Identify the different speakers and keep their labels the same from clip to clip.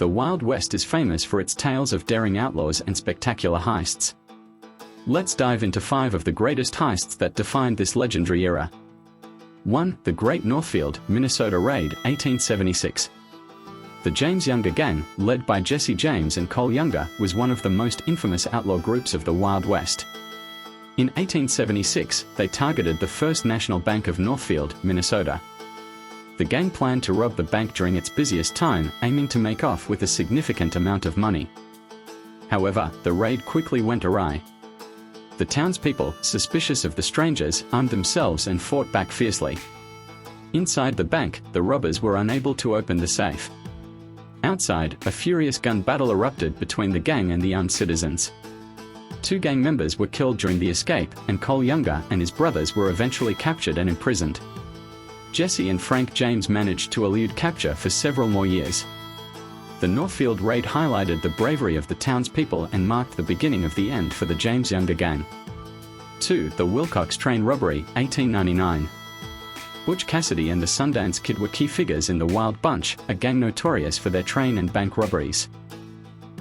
Speaker 1: The Wild West is famous for its tales of daring outlaws and spectacular heists. Let's dive into 5 of the greatest heists that defined this legendary era. 1. The Great Northfield, Minnesota Raid, 1876. The James Younger Gang, led by Jesse James and Cole Younger, was one of the most infamous outlaw groups of the Wild West. In 1876, they targeted the First National Bank of Northfield, Minnesota. The gang planned to rob the bank during its busiest time, aiming to make off with a significant amount of money. However, the raid quickly went awry. The townspeople, suspicious of the strangers, armed themselves and fought back fiercely. Inside the bank, the robbers were unable to open the safe. Outside, a furious gun battle erupted between the gang and the armed citizens. 2 gang members were killed during the escape, and Cole Younger and his brothers were eventually captured and imprisoned. Jesse and Frank James managed to elude capture for several more years. The Northfield raid highlighted the bravery of the townspeople and marked the beginning of the end for the James Younger Gang. 2. The Wilcox Train Robbery, 1899. Butch Cassidy and the Sundance Kid were key figures in the Wild Bunch, a gang notorious for their train and bank robberies.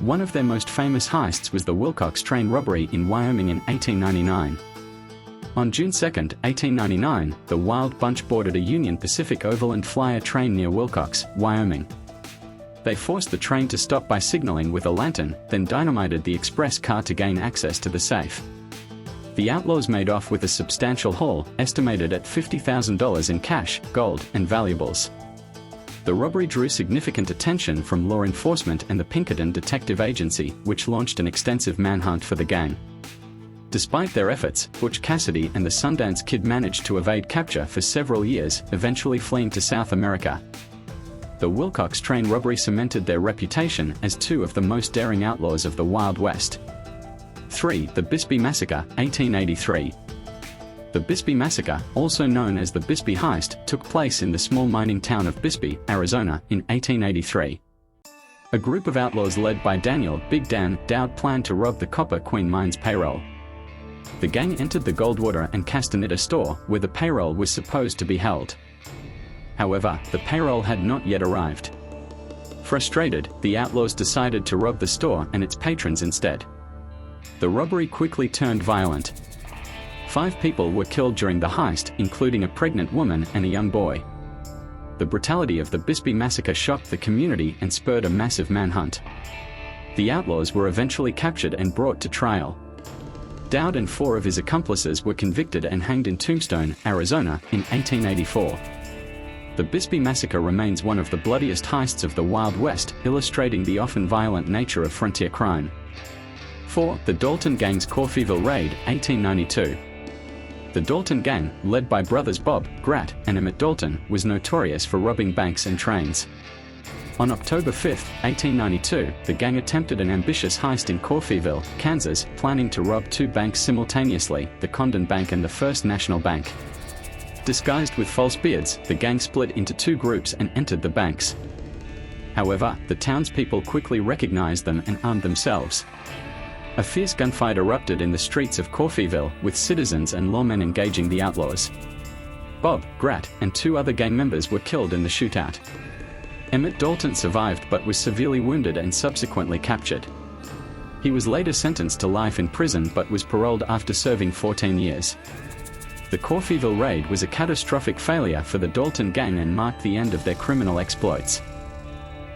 Speaker 1: One of their most famous heists was the Wilcox Train Robbery in Wyoming in 1899. On June 2, 1899, the Wild Bunch boarded a Union Pacific Overland Flyer train near Wilcox, Wyoming. They forced the train to stop by signaling with a lantern, then dynamited the express car to gain access to the safe. The outlaws made off with a substantial haul, estimated at $50,000 in cash, gold, and valuables. The robbery drew significant attention from law enforcement and the Pinkerton Detective Agency, which launched an extensive manhunt for the gang. Despite their efforts, Butch Cassidy and the Sundance Kid managed to evade capture for several years, eventually fleeing to South America. The Wilcox train robbery cemented their reputation as 2 of the most daring outlaws of the Wild West. 3. The Bisbee Massacre, 1883. The Bisbee Massacre, also known as the Bisbee Heist, took place in the small mining town of Bisbee, Arizona, in 1883. A group of outlaws led by Daniel "Big Dan" Dowd planned to rob the Copper Queen Mines payroll. The gang entered the Goldwater and Castaneda store, where the payroll was supposed to be held. However, the payroll had not yet arrived. Frustrated, the outlaws decided to rob the store and its patrons instead. The robbery quickly turned violent. 5 people were killed during the heist, including a pregnant woman and a young boy. The brutality of the Bisbee Massacre shocked the community and spurred a massive manhunt. The outlaws were eventually captured and brought to trial. Dowd and 4 of his accomplices were convicted and hanged in Tombstone, Arizona, in 1884. The Bisbee Massacre remains one of the bloodiest heists of the Wild West, illustrating the often violent nature of frontier crime. 4. The Dalton Gang's Coffeyville Raid, 1892. The Dalton Gang, led by brothers Bob, Grat, and Emmett Dalton, was notorious for robbing banks and trains. On October 5, 1892, the gang attempted an ambitious heist in Coffeyville, Kansas, planning to rob 2 banks simultaneously, the Condon Bank and the First National Bank. Disguised with false beards, the gang split into 2 groups and entered the banks. However, the townspeople quickly recognized them and armed themselves. A fierce gunfight erupted in the streets of Coffeyville, with citizens and lawmen engaging the outlaws. Bob, Grat, and 2 other gang members were killed in the shootout. Emmett Dalton survived but was severely wounded and subsequently captured. He was later sentenced to life in prison but was paroled after serving 14 years. The Coffeyville raid was a catastrophic failure for the Dalton Gang and marked the end of their criminal exploits.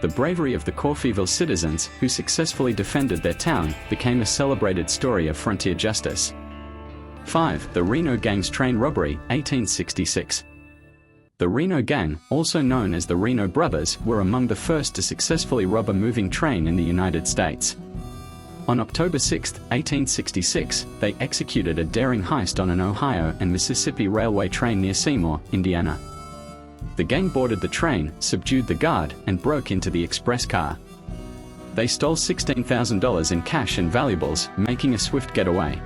Speaker 1: The bravery of the Coffeyville citizens, who successfully defended their town, became a celebrated story of frontier justice. 5. The Reno Gang's Train Robbery, 1866. The Reno Gang, also known as the Reno Brothers, were among the first to successfully rob a moving train in the United States. On October 6, 1866, they executed a daring heist on an Ohio and Mississippi Railway train near Seymour, Indiana. The gang boarded the train, subdued the guard, and broke into the express car. They stole $16,000 in cash and valuables, making a swift getaway.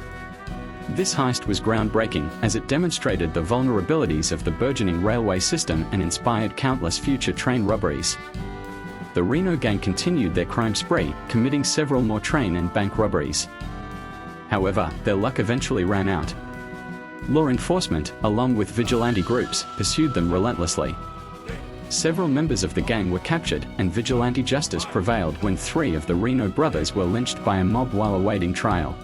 Speaker 1: This heist was groundbreaking, as it demonstrated the vulnerabilities of the burgeoning railway system and inspired countless future train robberies. The Reno Gang continued their crime spree, committing several more train and bank robberies. However, their luck eventually ran out. Law enforcement, along with vigilante groups, pursued them relentlessly. Several members of the gang were captured, and vigilante justice prevailed when 3 of the Reno brothers were lynched by a mob while awaiting trial.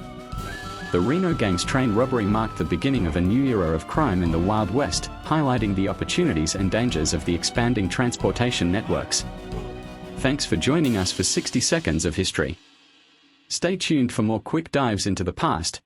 Speaker 1: The Reno gang's train robbery marked the beginning of a new era of crime in the Wild West, highlighting the opportunities and dangers of the expanding transportation networks. Thanks for joining us for 60 Seconds of History. Stay tuned for more quick dives into the past,